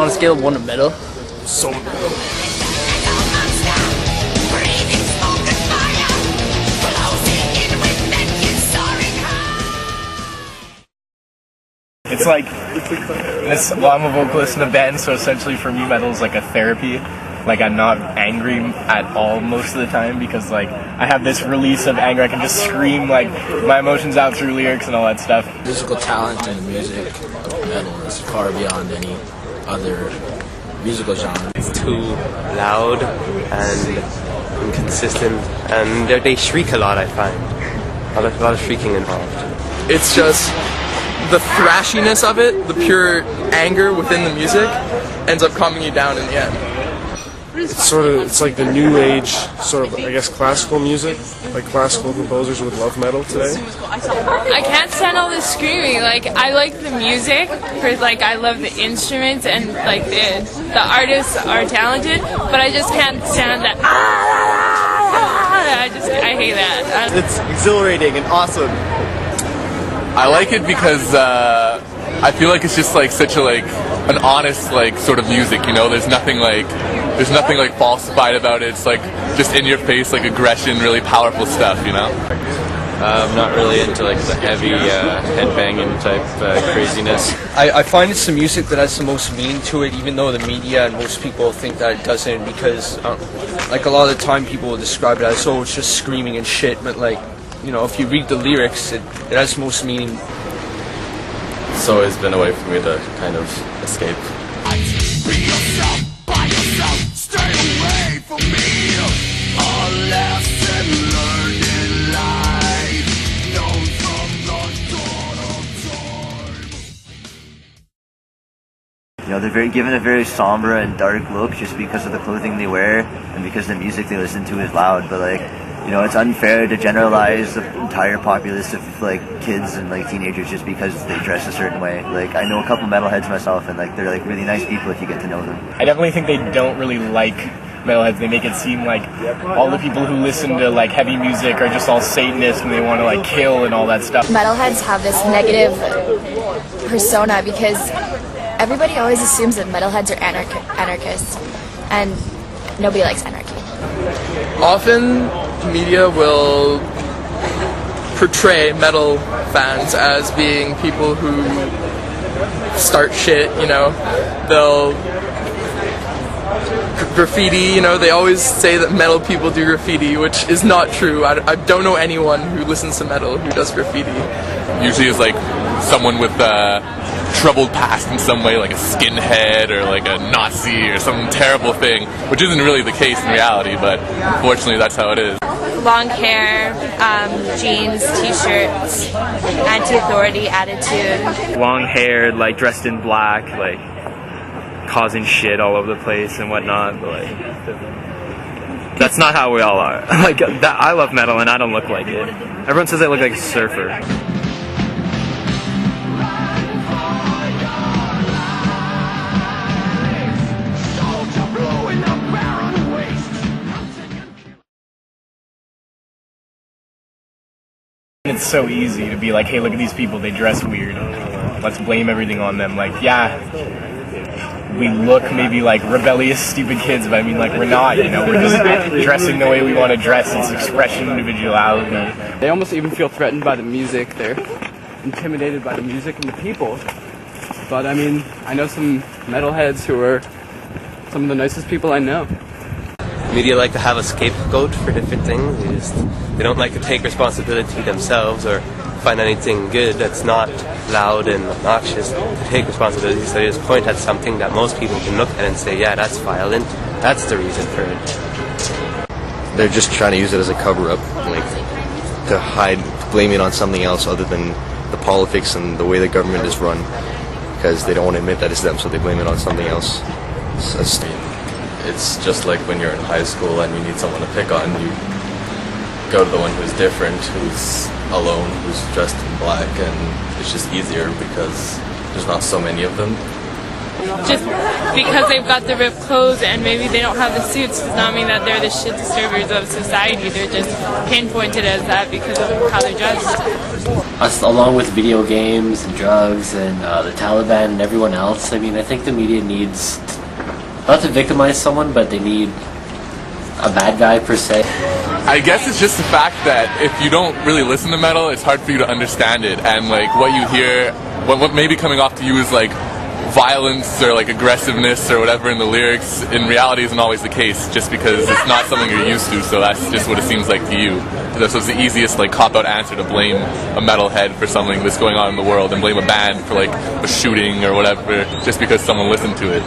On a scale of 1 to metal? So metal. It's like, well, I'm a vocalist in a band, so essentially for me metal is like a therapy. Like, I'm not angry at all most of the time because, like, I have this release of anger. I can just scream, like, my emotions out through lyrics and all that stuff. Musical talent and music of metal is far beyond any other musical genre. It's too loud and inconsistent, and they shriek a lot, I find. A lot of shrieking involved. It's just the thrashiness of it, the pure anger within the music, ends up calming you down in the end. It's like the new age sort of, I guess, classical music. Like classical composers would love metal today. I can't stand all this screaming. Like, I like the music, like I love the instruments and like the artists are talented, but I just can't stand that. I hate that. It's exhilarating and awesome. I like it because I feel like it's just like such a an honest sort of music, you know. There's nothing like falsified about it. It's like just in your face, like aggression, really powerful stuff, you know. I'm not really into like the heavy headbanging type craziness. I find it's the music that has the most meaning to it, even though the media and most people think that it doesn't, because like a lot of the time people will describe it as, oh, it's just screaming and shit, but like, you know, if you read the lyrics, it has most meaning. It's always been a way for me to kind of escape. Be yourself, by yourself, stay away from me. A lesson learned in life, known from the dawn of time. You know, they're given a very somber and dark look just because of the clothing they wear and because the music they listen to is loud, but like, you know, it's unfair to generalize the entire populace of like kids and like teenagers just because they dress a certain way. Like, I know a couple metalheads myself, and like they're like really nice people if you get to know them. I definitely think they don't really like metalheads. They make it seem like all the people who listen to like heavy music are just all Satanists and they want to like kill and all that stuff. Metalheads have this negative persona because everybody always assumes that metalheads are anarchists, and nobody likes anarchy. Often, media will portray metal fans as being people who start shit, you know. They'll graffiti, you know, they always say that metal people do graffiti, which is not true. I don't know anyone who listens to metal who does graffiti. Usually it's like someone with troubled past in some way, like a skinhead or like a Nazi or some terrible thing, which isn't really the case in reality, but unfortunately that's how it is. Long hair, jeans, t-shirts, anti-authority attitude. Long hair, like dressed in black, like causing shit all over the place and whatnot, but like that's not how we all are. Like that, I love metal and I don't look like it. Everyone says I look like a surfer. It's so easy to be like, hey, look at these people, they dress weird. Let's blame everything on them. Like, yeah, we look maybe like rebellious, stupid kids, but I mean, like, we're not, you know, we're just dressing the way we want to dress. It's expression, individuality. They almost even feel threatened by the music. They're intimidated by the music and the people. But I mean, I know some metalheads who are some of the nicest people I know. Media like to have a scapegoat for different things. They don't like to take responsibility themselves or find anything good that's not loud and obnoxious to take responsibility. So they just point at something that most people can look at and say, yeah, that's violent. That's the reason for it. They're just trying to use it as a cover-up, like to hide, blame it on something else other than the politics and the way the government is run, because they don't want to admit that it's them, so they blame it on something else. It's just like when you're in high school and you need someone to pick on, you go to the one who's different, who's alone, who's dressed in black, and it's just easier because there's not so many of them. just because they've got the ripped clothes and maybe they don't have the suits does not mean that they're the shit disturbers of society. They're just pinpointed as that because of how they're dressed. Us, along with video games and drugs and the Taliban and everyone else, I mean, I think the media needs, not to victimize someone, but they need a bad guy per se. I guess it's just the fact that if you don't really listen to metal, it's hard for you to understand it, and like what you hear, what may be coming off to you is like violence or like aggressiveness or whatever in the lyrics, in reality isn't always the case, just because it's not something you're used to, so that's just what it seems like to you. So it's the easiest like cop-out answer to blame a metalhead for something that's going on in the world and blame a band for like a shooting or whatever just because someone listened to it.